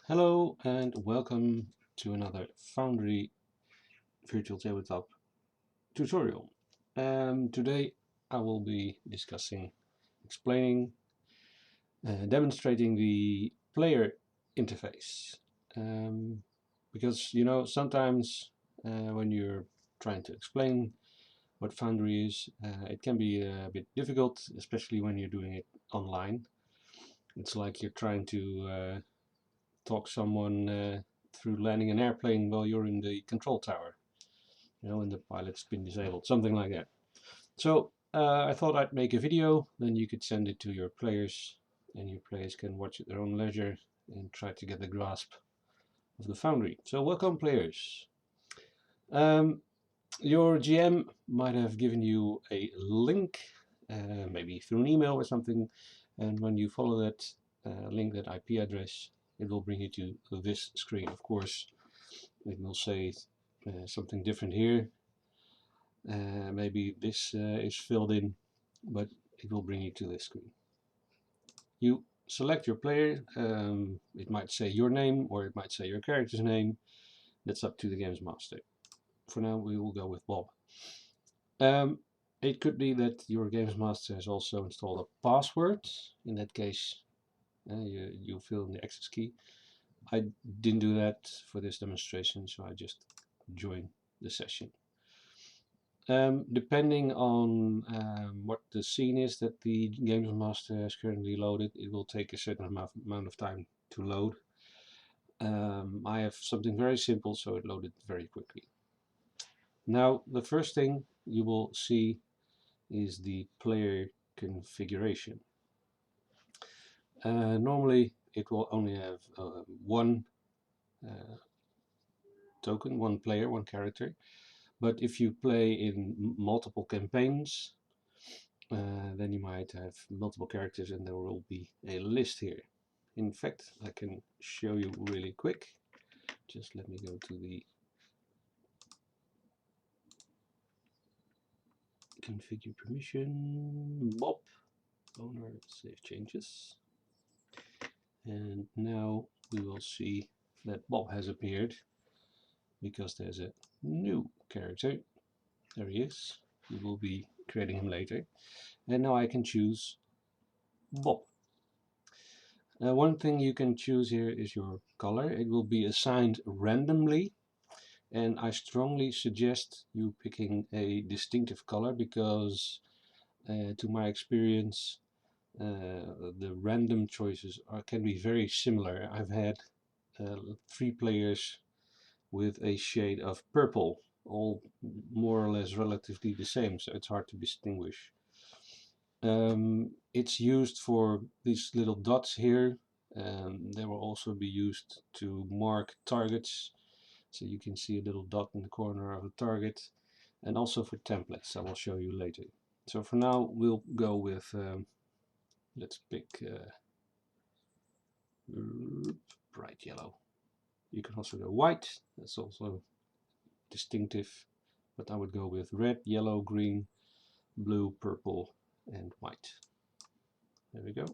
Hello and welcome to another Foundry Virtual Tabletop tutorial. Today I will be explaining, demonstrating the player interface. Because sometimes when you're trying to explain what Foundry is, it can be a bit difficult, especially when you're doing it online. It's like you're trying to talk someone through landing an airplane while you're in the control tower, and the pilot's been disabled, something like that. So I thought I'd make a video, then you could send it to your players, and your players can watch at their own leisure and try to get the grasp of the Foundry. So welcome, players. Your GM might have given you a link, maybe through an email or something, and when you follow that link, that IP address, it will bring you to this screen. Of course, it will say something different here. Maybe this is filled in, but it will bring you to this screen. You select your player. It might say your name or it might say your character's name. That's up to the games master. For now, we will go with Bob. It could be that your games master has also installed a password. In that case, you fill in the access key. I didn't do that for this demonstration, so I just joined the session. Depending on what the scene is that the games master has currently loaded, it will take a certain amount of time to load. I have something very simple, so it loaded very quickly. Now, the first thing you will see is the player configuration. Normally, it will only have one token, one player, one character. But if you play in multiple campaigns, then you might have multiple characters and there will be a list here. In fact, I can show you really quick. Just let me go to the configure permission, Bob, owner, save changes. And now we will see that Bob has appeared because there's a new character. There he is. We will be creating him later. And now I can choose Bob. One thing you can choose here is your color. It will be assigned randomly, and I strongly suggest you picking a distinctive color because to my experience the random choices can be very similar. I've had 3 players with a shade of purple, all more or less relatively the same, so it's hard to distinguish. It's used for these little dots here. They will also be used to mark targets, so you can see a little dot in the corner of a target, and also for templates. I will show you later. So for now we'll go with let's pick bright yellow. You can also go white, that's also distinctive, but I would go with red, yellow, green, blue, purple and white. There we go.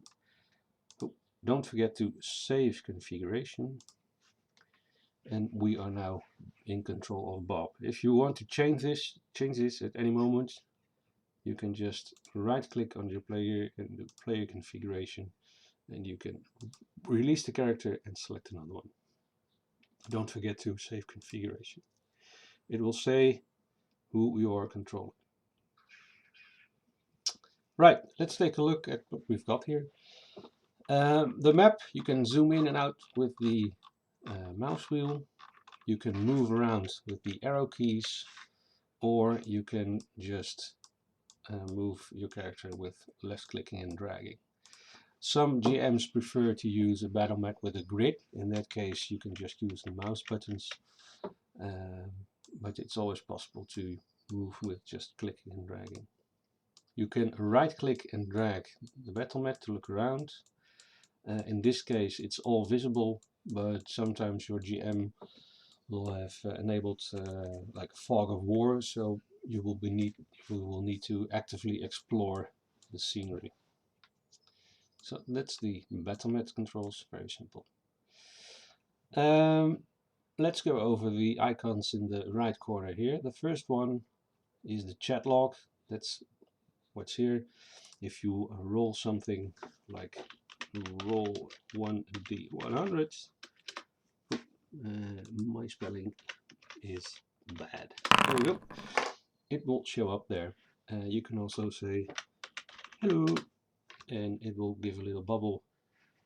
Oh, don't forget to save configuration, and we are now in control of Bob. If you want to change this at any moment, you can just right click on your player and the player configuration, and you can release the character and select another one. Don't forget to save configuration. It will say who you are controlling. Right, let's take a look at what we've got here. The map, you can zoom in and out with the mouse wheel. You can move around with the arrow keys, or you can just move your character with left clicking and dragging. Some GMs prefer to use a battle mat with a grid. In that case, you can just use the mouse buttons, but it's always possible to move with just clicking and dragging. You can right click and drag the battle mat to look around. In this case, it's all visible, but sometimes your GM will have enabled like fog of war, so you will need to actively explore the scenery. So that's the battle mat controls, very simple. Let's go over the icons in the right corner here. The first one is the chat log. That's what's here. If you roll something like roll 1d100, my spelling is bad. There we go. It will show up there. You can also say hello, and it will give a little bubble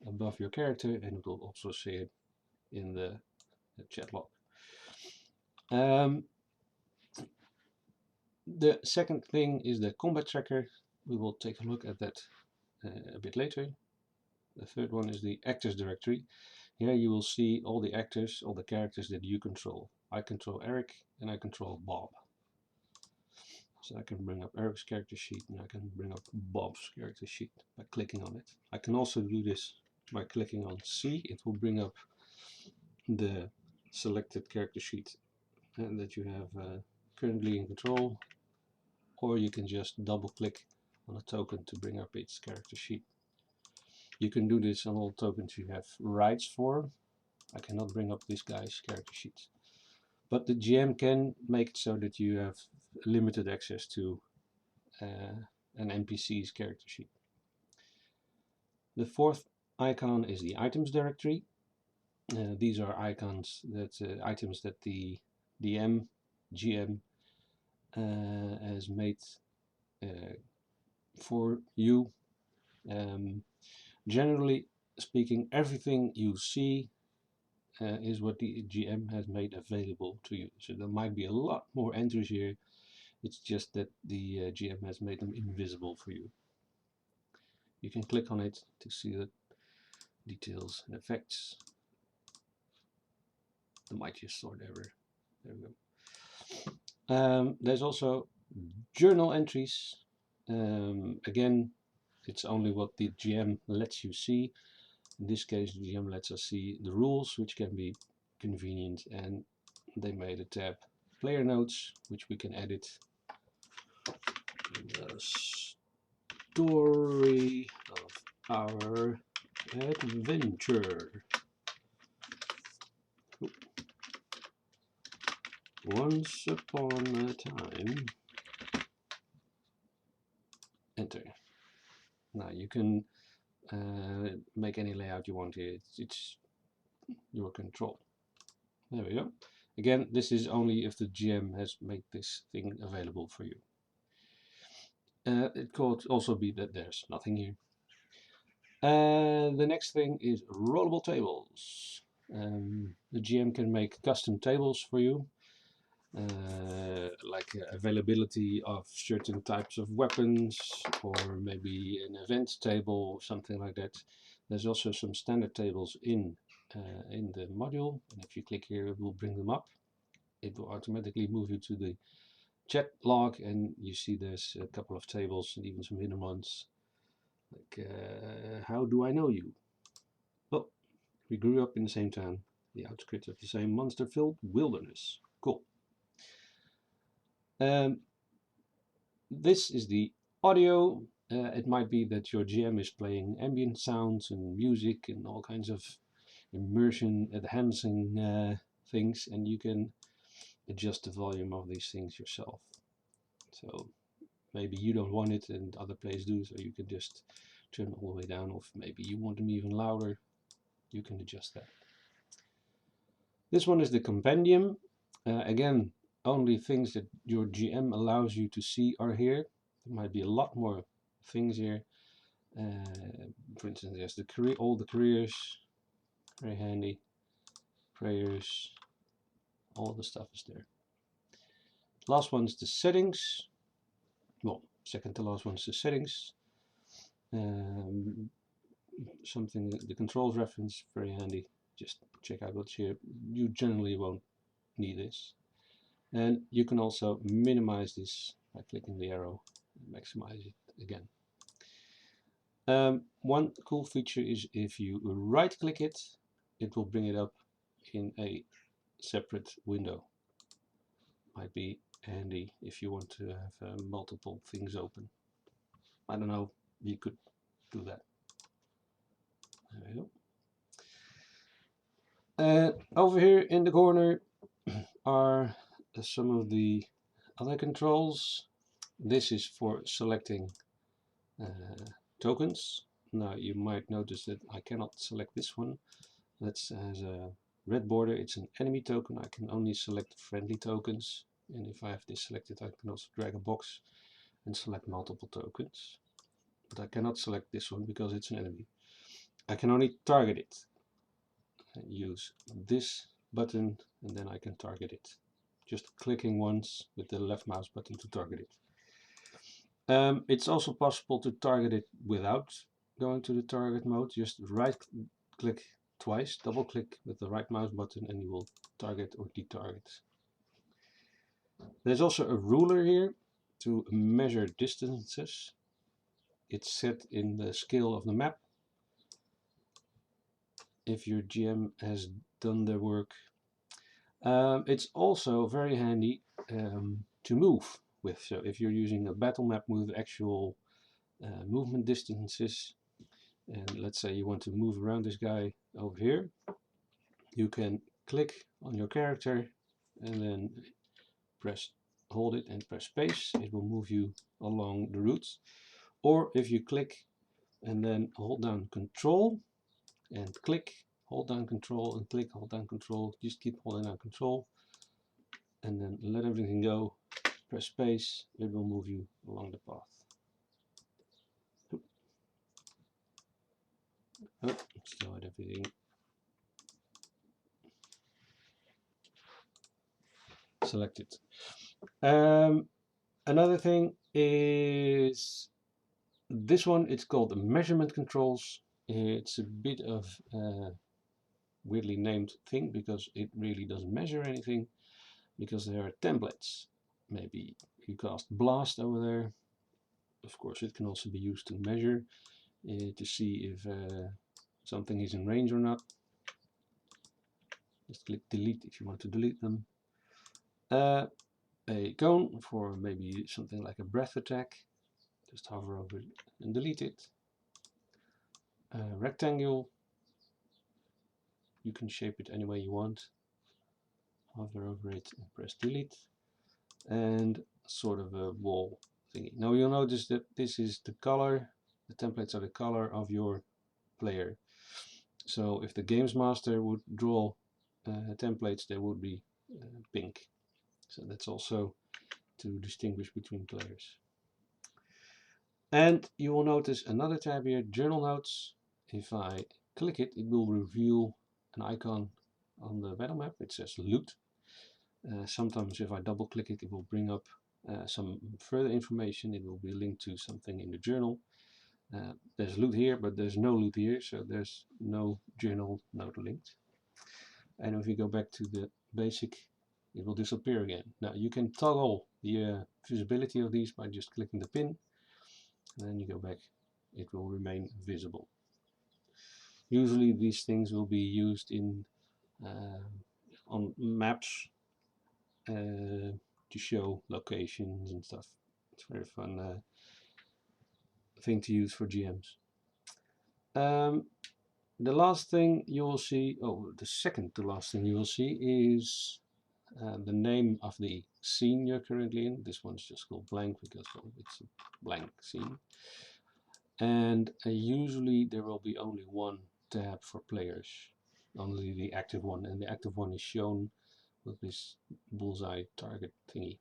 above your character, and it will also say it in the chat log. The second thing is the combat tracker. We will take a look at that a bit later. The third one is the actors directory. Here you will see all the actors, all the characters that you control. I control Eric and I control Bob. So I can bring up Eric's character sheet and I can bring up Bob's character sheet by clicking on it. I can also do this by clicking on C. It will bring up the selected character sheet that you have currently in control, or you can just double click on a token to bring up its character sheet. You can do this on all tokens you have rights for. I cannot bring up this guy's character sheet, but the GM can make it so that you have limited access to an NPC's character sheet. The fourth icon is the items directory. These are icons that items that the DM GM has made for you. Generally speaking, everything you see is what the GM has made available to you. So there might be a lot more entries here. It's just that the GM has made them invisible for you. You can click on it to see the details and effects. The mightiest sword ever. There we go. There's also journal entries. Again, it's only what the GM lets you see. In this case, the GM lets us see the rules, which can be convenient, and they made a tab player notes, which we can edit. The story of our adventure. Once upon a time. Enter. Now you can make any layout you want here. It's your control. There we go. Again, this is only if the GM has made this thing available for you. It could also be that there's nothing here. The next thing is rollable tables. The GM can make custom tables for you, like availability of certain types of weapons, or maybe an event table, something like that. There's also some standard tables in the module, and if you click here, it will bring them up. It will automatically move you to the chat log, and you see there's a couple of tables and even some hidden ones, like how do I know you? Well, we grew up in the same town, the outskirts of the same monster-filled wilderness. Cool. This is the audio. It might be that your GM is playing ambient sounds and music and all kinds of immersion enhancing things, and you can adjust the volume of these things yourself. So maybe you don't want it and other players do, so you can just turn it all the way down, or maybe you want them even louder, you can adjust that. This one is the Compendium. Again, only things that your GM allows you to see are here. There might be a lot more things here. For instance, there's all the careers, very handy. Prayers, all the stuff is there. Last one is the settings. Well, second to last one is the settings. Something, the controls reference, very handy. Just check out what's here. You generally won't need this. And you can also minimize this by clicking the arrow and maximize it again. One cool feature is if you right click it, it will bring it up in a separate window. Might be handy if you want to have multiple things open. I don't know, you could do that. There we go. Over here in the corner are some of the other controls. This is for selecting tokens. Now you might notice that I cannot select this one. That has a red border. It's an enemy token. I can only select friendly tokens, and if I have this selected I can also drag a box and select multiple tokens, but I cannot select this one because it's an enemy. I can only target it. I use this button and then I can target it, just clicking once with the left mouse button to target it. It's also possible to target it without going to the target mode. Just right click twice, double click with the right mouse button and you will target or detarget. There's also a ruler here to measure distances. It's set in the scale of the map. If your GM has done their work. It's also very handy to move with. So if you're using a battle map with actual movement distances, and let's say you want to move around this guy over here, you can click on your character and then hold it and press space. It will move you along the routes. Or if you click and then hold down Control and click, hold down Control and click, hold down Control, just keep holding down Control and then let everything go, press space, it will move you along the path. Still had everything selected. Another thing is this one. It's called the measurement controls. It's a bit of a weirdly named thing because it really doesn't measure anything, because there are templates. Maybe you cast blast over there. Of course it can also be used to measure, to see if something is in range or not. Just click delete if you want to delete them. A cone for maybe something like a breath attack. Just hover over it and delete it. A rectangle. You can shape it any way you want. Hover over it and press delete. And sort of a wall thingy. Now you'll notice that this is the color. The templates are the color of your player. So if the games master would draw templates, they would be pink. So that's also to distinguish between players. And you will notice another tab here, Journal Notes. If I click it, it will reveal an icon on the battle map. It says loot. Sometimes if I double click it, it will bring up some further information. It will be linked to something in the journal. There's loot here, but there's no loot here, so there's no journal note linked. And if you go back to the basic, it will disappear again. Now you can toggle the visibility of these by just clicking the pin, and then you go back, it will remain visible. Usually these things will be used in on maps to show locations and stuff. It's a very fun thing to use for GMs. The last thing you will see, the second to last thing you will see is the name of the scene you're currently in. This one's just called blank because it's a blank scene. And usually there will be only one tab for players, only the active one, and the active one is shown with this bullseye target thingy.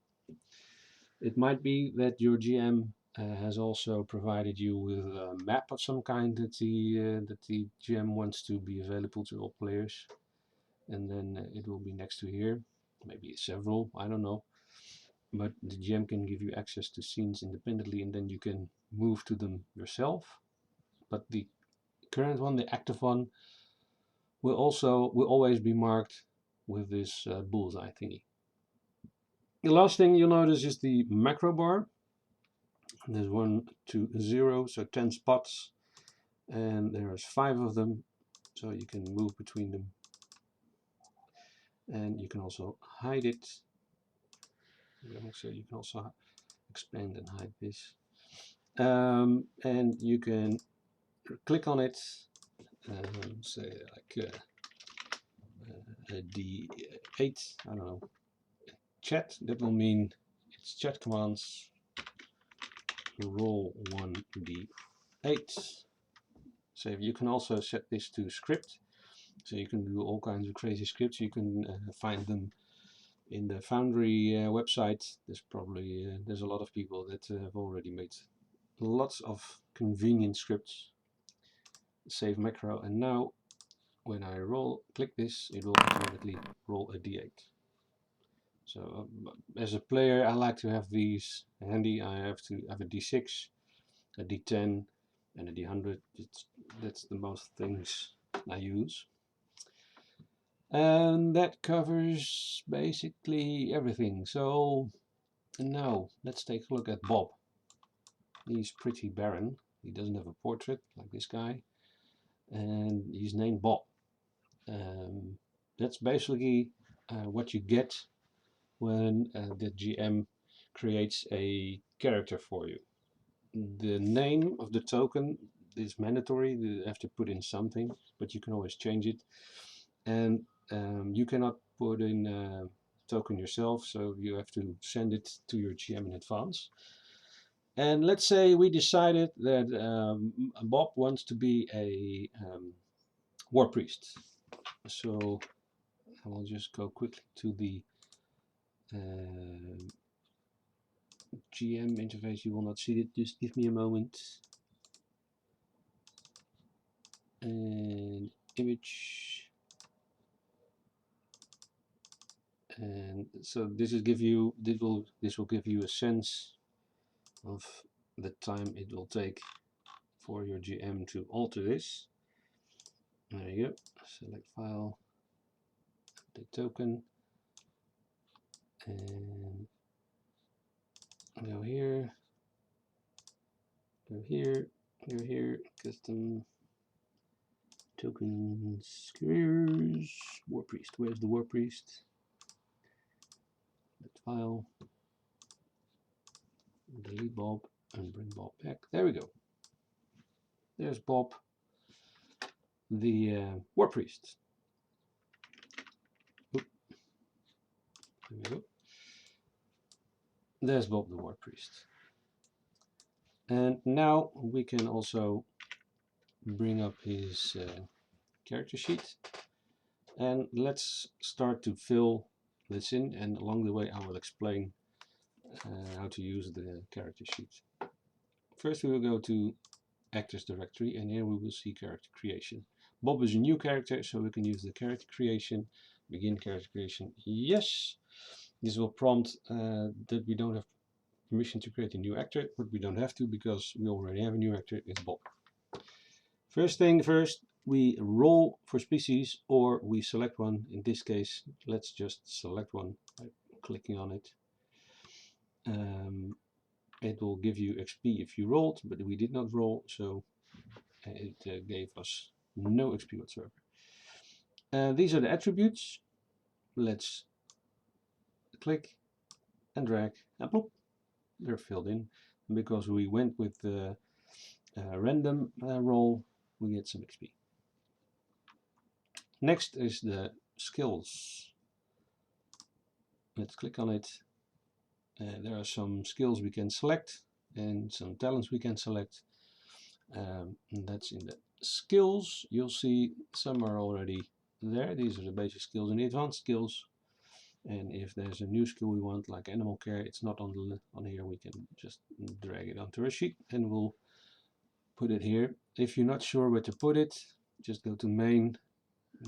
It might be that your GM has also provided you with a map of some kind that the GM wants to be available to all players, and then it will be next to here, maybe several, I don't know, but the GM can give you access to scenes independently and then you can move to them yourself. But the current one, the active one, will always be marked with this bullseye thingy. The last thing you'll notice is the macro bar. There's 1 to 0, so 10 spots, and there's 5 of them, so you can move between them, and you can also hide it. So you can also expand and hide this, and you can click on it, say like D8, I don't know, chat, that will mean it's chat commands, roll 1d8. So you can also set this to script, so you can do all kinds of crazy scripts. You can find them in the Foundry website. There's a lot of people that have already made lots of convenient scripts. Save macro, and now when I click this, it will automatically roll a d8. So as a player, I like to have these handy. I have a d6, a d10, and a d100. That's the most things I use. And that covers basically everything. So now let's take a look at Bob. He's pretty barren. He doesn't have a portrait like this guy, and he's named Bob. That's basically what you get when the GM creates a character for you. The name of the token is mandatory. You have to put in something, but you can always change it. And you cannot put in a token yourself, so you have to send it to your GM in advance. And let's say we decided that Bob wants to be a war priest. So I will just go quickly to the GM interface. You will not see it, just give me a moment. And image. And so this will give you a sense of the time it will take for your GM to alter this. There you go. Select file, update token, and go here, go here, go here, custom tokens, careers, war priest. Where's the war priest? That file, delete Bob and bring Bob back. There we go. There's Bob, the war priest. Oop. There we go. There's Bob the war priest. And now we can also bring up his character sheet, and let's start to fill this in, and along the way I will explain how to use the character sheet. First we will go to actors directory, and here we will see character creation. Bob is a new character, so we can use the character creation. Begin character creation, yes. This will prompt that we don't have permission to create a new actor, but we don't have to because we already have a new actor. It's Bob. First thing first, we roll for species, or we select one. In this case, let's just select one by clicking on it. It will give you XP if you rolled, but we did not roll, so it gave us no XP whatsoever. These are the attributes. Let's click and drag, and plop, they're filled in. And because we went with the random roll, we get some XP. Next is the skills. Let's click on it. There are some skills we can select and some talents we can select. And that's in the skills. You'll see some are already there. These are the basic skills and the advanced skills. And if there's a new skill we want, like animal care, it's not on here. We can just drag it onto a sheet and we'll put it here. If you're not sure where to put it, just go to main,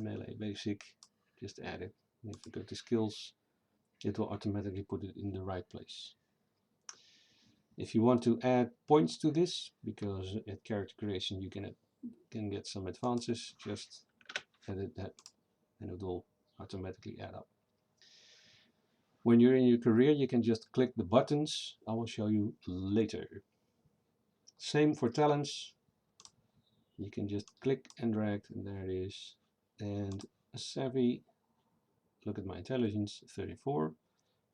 melee basic, just add it. And if you go to skills, it will automatically put it in the right place. If you want to add points to this, because at character creation you can get some advances, just edit that and it will automatically add up. When you're in your career, you can just click the buttons. I will show you later. Same for talents. You can just click and drag, and there it is. And savvy, look at my intelligence, 34.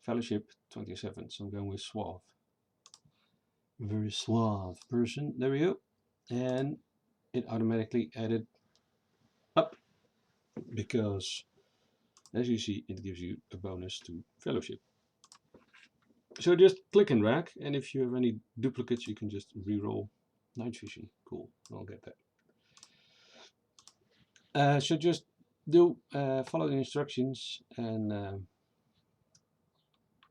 Fellowship, 27. So I'm going with suave. Very suave person. There we go. And it automatically added up because As you see, it gives you a bonus to fellowship. So just click and drag, and if you have any duplicates, you can just re-roll night vision. Cool, I'll get that. So just follow the instructions and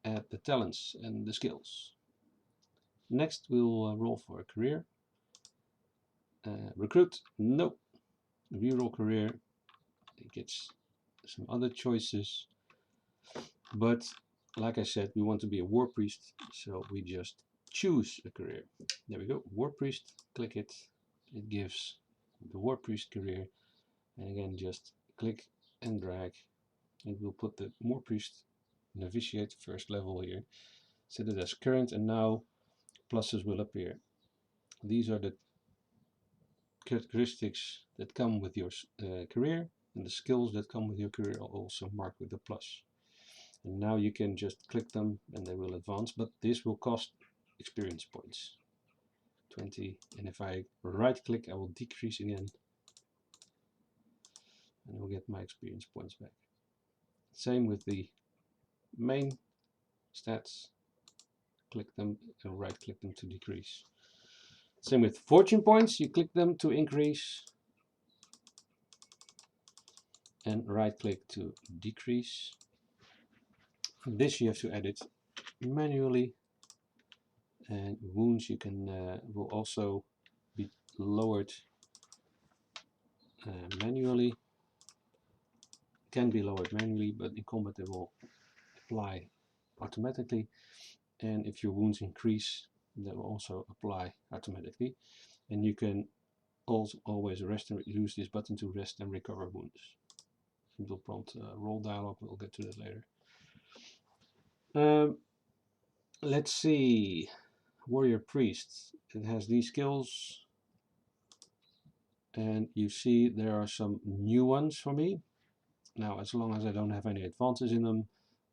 add the talents and the skills. Next, we'll roll for a career. Recruit, nope. Reroll career, it gets some other choices, but like I said, we want to be a war priest, so we just choose a career. There we go, war priest, click it, it gives the war priest career, and again just click and drag, and we'll put the war priest novitiate first level here, set it as current, and now pluses will appear. These are the characteristics that come with your career, and the skills that come with your career are also marked with a plus. And now you can just click them and they will advance, but this will cost experience points. 20, and if I right click I will decrease again and I'll get my experience points back. Same with the main stats, click them and right click them to decrease. Same with fortune points, you click them to increase and right click to decrease. This you have to edit manually, and wounds you can will also be lowered manually. Can be lowered manually, but in combat they will apply automatically, and if your wounds increase they will also apply automatically, and you can also always rest and use this button to rest and recover wounds. It will prompt roll dialog, we'll get to that later. Let's see, warrior priest, it has these skills, and you see there are some new ones for me. Now, as long as I don't have any advances in them,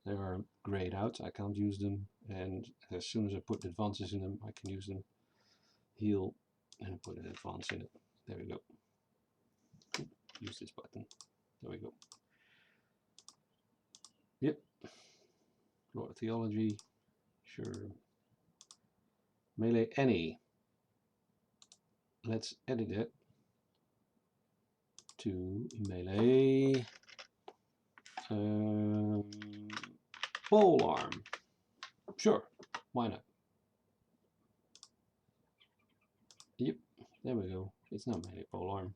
they are grayed out. I can't use them, and as soon as I put advances in them, I can use them. Heal and put an advance in it. There we go. Use this button. There we go. Yep. Lord of Theology. Sure. Melee any. Let's edit it to melee pole arm. Sure, why not? Yep, there we go. It's not melee pole arm.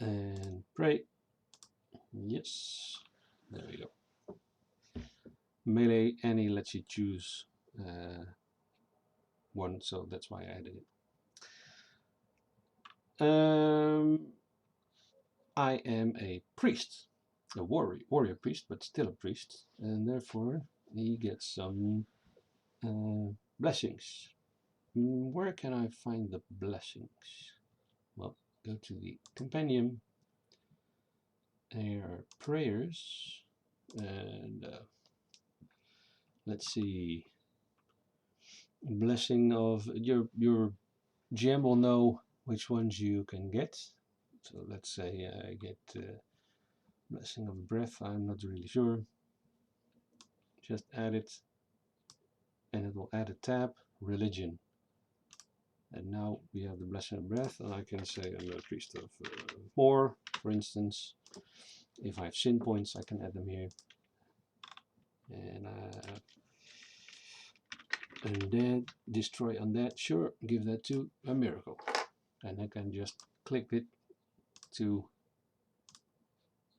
And pray. Yes, there we go. Melee any lets you choose one, so that's why I added it. I am a priest, a warrior priest, but still a priest, and therefore he gets some blessings. Where can I find the blessings? Well, go to the Compendium. There are prayers, and let's see. Blessing of your GM will know which ones you can get. So let's say I get blessing of breath. I'm not really sure. Just add it, and it will add a tab, religion. And now we have the blessing of breath, and I can say I'm a priest of war, for instance. If I have sin points, I can add them here. And then destroy undead, sure, give that to a miracle. And I can just click it to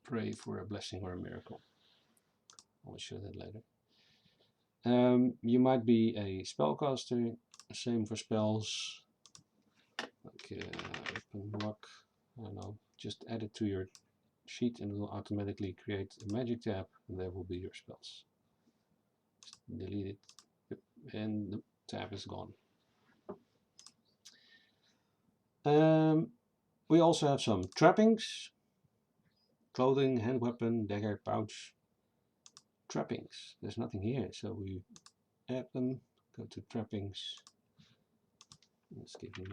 pray for a blessing or a miracle. I'll show that later. You might be a spellcaster, same for spells. Like open block, I don't know, just add it to your sheet and it will automatically create a magic tab, and there will be your spells. Just delete it, yep, and the tab is gone. We also have some trappings, clothing, hand weapon, dagger, pouch, trappings. There's nothing here, so we add them, go to trappings. Let's give him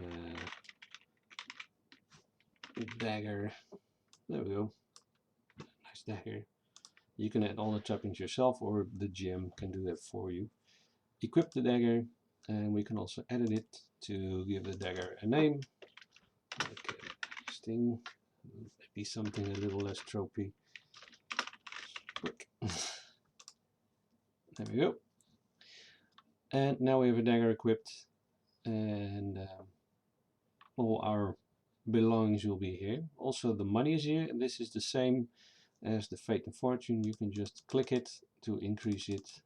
a dagger, There we go. Nice dagger. You can add all the trappings yourself, or the GM can do that for you. Equip the dagger, and we can also edit it to give the dagger a name. Like Sting, maybe something a little less tropey. Quick. There we go. And now we have a dagger equipped, and all our belongings will be here. Also the money is here, and this is the same as the Fate and Fortune. You can just click it to increase it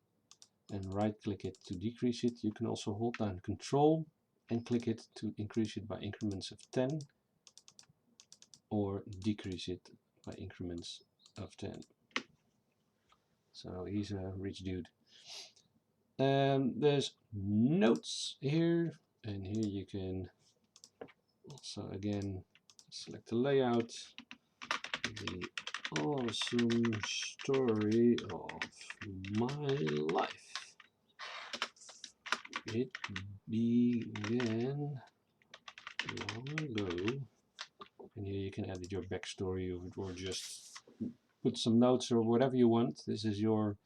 and right click it to decrease it. You can also hold down Control and click it to increase it by increments of 10 or decrease it by increments of 10. So he's a rich dude. There's notes here, and here you can also again select the layout, the awesome story of my life. It began long ago, and here you can edit your backstory of it, or just put some notes or whatever you want. This is your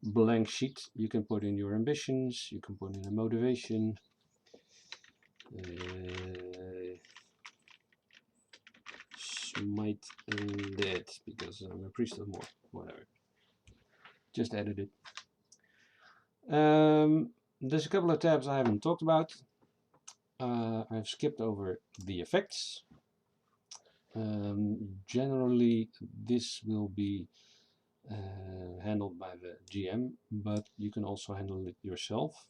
blank sheet. You can put in your ambitions, you can put in a motivation. Smite undead, because I'm a priest of more, whatever. Just edit it. There's a couple of tabs I haven't talked about. I've skipped over the effects. Generally this will be handled by the GM, but you can also handle it yourself.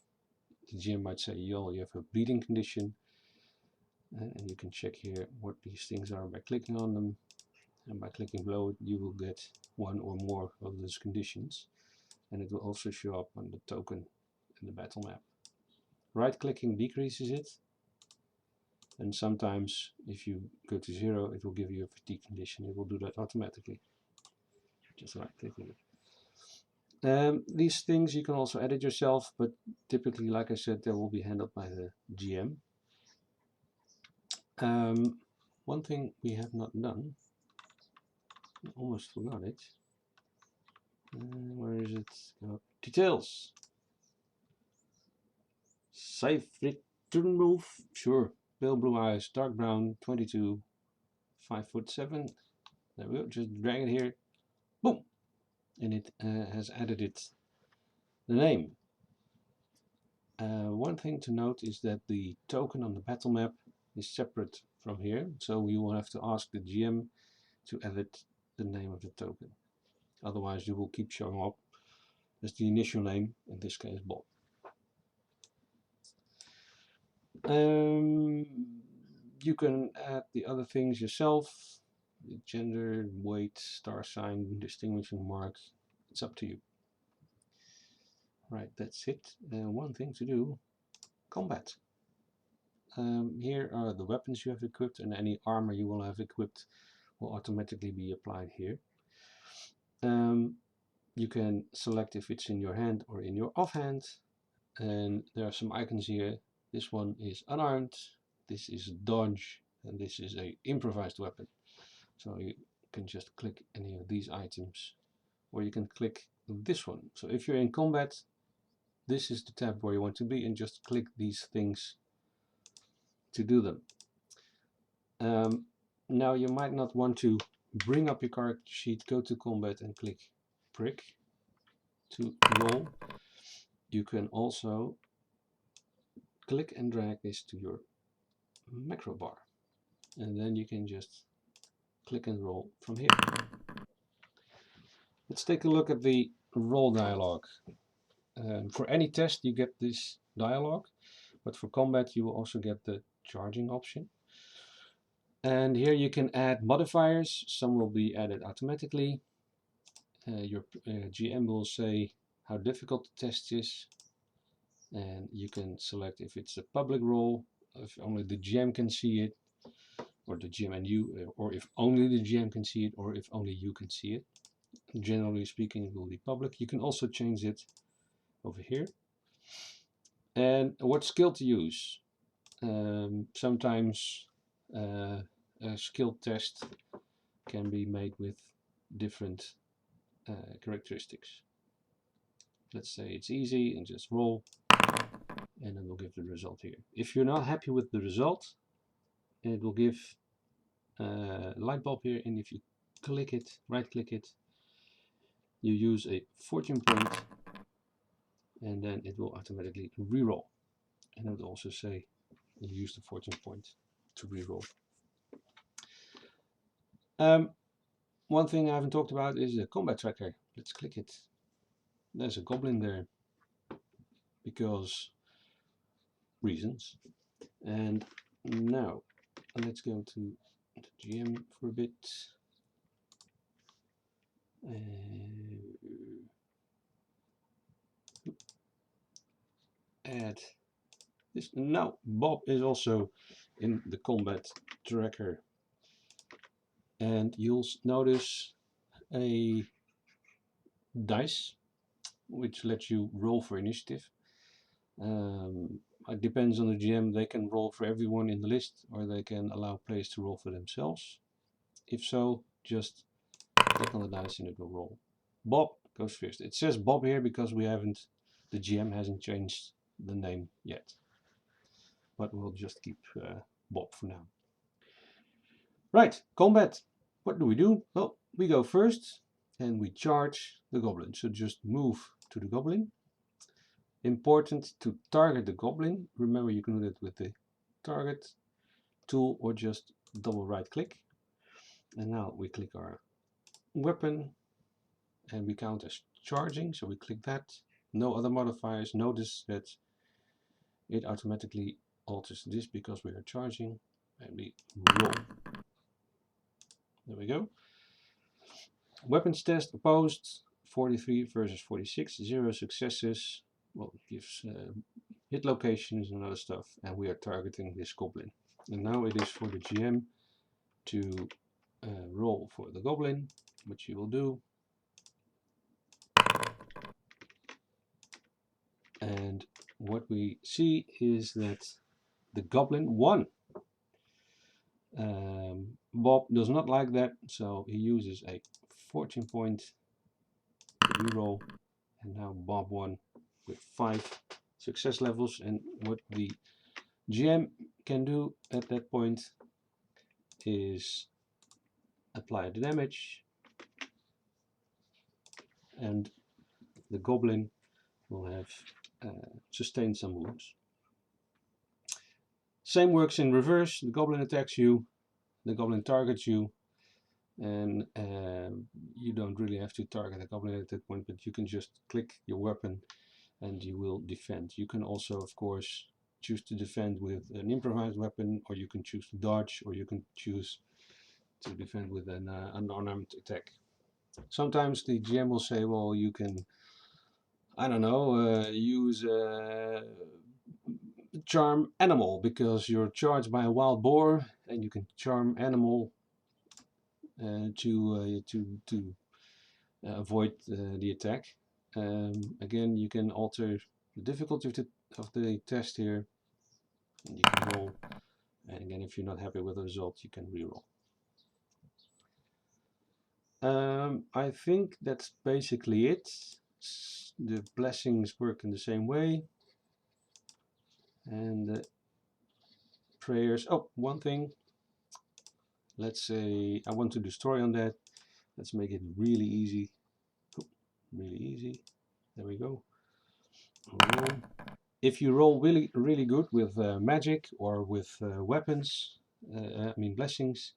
The GM might say, yo, you have a bleeding condition, and you can check here what these things are by clicking on them, and by clicking below it you will get one or more of those conditions, and it will also show up on the token in the battle map. Right clicking decreases it, and sometimes if you go to 0 it will give you a fatigue condition. It will do that automatically, just right clicking it. These things you can also edit yourself, but typically, like I said, they will be handled by the GM. One thing we have not done, I almost forgot it. Where is it? Details. Safe return move. Sure. Pale blue eyes, dark brown, 22, 5'7". There we go. Just drag it here. Boom. And it has added the name. One thing to note is that the token on the battle map is separate from here, so you will have to ask the GM to edit the name of the token. Otherwise you will keep showing up as the initial name, in this case Bob. You can add the other things yourself, the gender, weight, star sign, distinguishing marks. It's up to you. Right, that's it. One thing to do, combat. Here are the weapons you have equipped, and any armor you will have equipped will automatically be applied here. You can select if it's in your hand or in your offhand, and there are some icons here. This one is unarmed, this is dodge, and this is a improvised weapon. So you can just click any of these items, or you can click this one. So if you're in combat, this is the tab where you want to be, and just click these things to do them. Now you might not want to bring up your character sheet, go to combat and click prick to roll. You can also click and drag this to your macro bar, and then you can just click and roll from here. Let's take a look at the roll dialog. For any test you get this dialog, but for combat you will also get the charging option. And here you can add modifiers. Some will be added automatically. Your GM will say how difficult the test is, and you can select if it's a public roll, if only the GM can see it, or the GM and you, or if only the GM can see it, or if only you can see it. Generally speaking, it will be public. You can also change it over here. And what skill to use. Sometimes a skill test can be made with different characteristics. Let's say it's easy and just roll, and it will give the result here. If you're not happy with the result, it will give a light bulb here, and if you click it, right click it, you use a fortune point, and then it will automatically reroll. And it would also say you use the fortune point to reroll. One thing I haven't talked about is the combat tracker. Let's click it. There's a goblin there because reasons. And now let's go to the GM for a bit. Add this. Now Bob is also in the combat tracker, and you'll notice a dice which lets you roll for initiative. It depends on the GM. They can roll for everyone in the list, or they can allow players to roll for themselves. If so, just click on the dice and it will roll. Bob goes first. It says Bob here because the GM hasn't changed the name yet, but we'll just keep Bob for now. Right, combat. What do? Well, we go first and we charge the goblin. So just move to the goblin. Important to target the goblin. Remember, you can do that with the target tool or just double right click. And now we click our weapon and we count as charging. So we click that. No other modifiers. Notice that it automatically alters this because we are charging, and we roll. There we go. Weapons test opposed 43 versus 46, 0 successes. Well, it gives hit locations and other stuff, and we are targeting this goblin. And now it is for the GM to roll for the goblin, which he will do. And what we see is that the goblin won. Bob does not like that, so he uses a fortune point to reroll, and now Bob won with 5 success levels. And what the GM can do at that point is apply the damage, and the goblin will have sustained some wounds. Same works in reverse. The goblin attacks you, the goblin targets you, and you don't really have to target the goblin at that point, but you can just click your weapon and you will defend. You can also, of course, choose to defend with an improvised weapon, or you can choose to dodge, or you can choose to defend with an unarmed attack. Sometimes the GM will say, well, you can, I don't know, use charm animal because you're charged by a wild boar, and you can charm animal to avoid the attack. Again, you can alter the difficulty of the test here, and you can roll. And again, if you're not happy with the result, you can reroll. I think that's basically it. The blessings work in the same way, and the prayers. Oh, one thing. Let's say I want to destroy on that. Let's make it really easy. Really easy. There we go. Roll. If you roll really good with magic or with weapons, I mean blessings,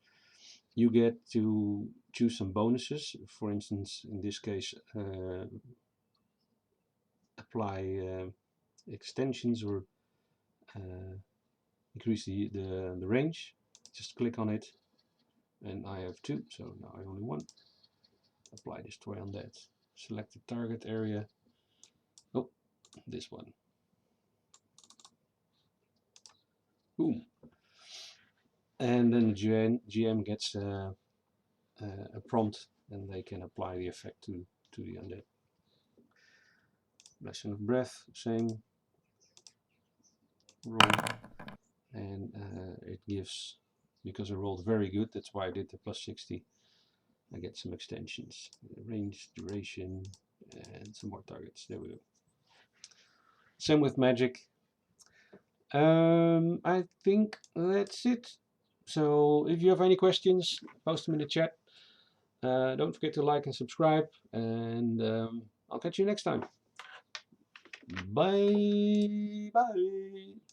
you get to choose some bonuses. For instance, in this case, apply extensions or increase the range. Just click on it, and I have 2, so now I only 1. Apply destroy on that. Select the target area. Oh, this one. Boom. And then the GM gets a prompt, and they can apply the effect to the undead. Blessing of breath, same. Roll, and it gives, because I rolled very good, that's why I did the plus 60. I get some extensions, range, duration, and some more targets. There we go. Same with magic. I think that's it. So if you have any questions, post them in the chat. Don't forget to like and subscribe, and I'll catch you next time. Bye bye.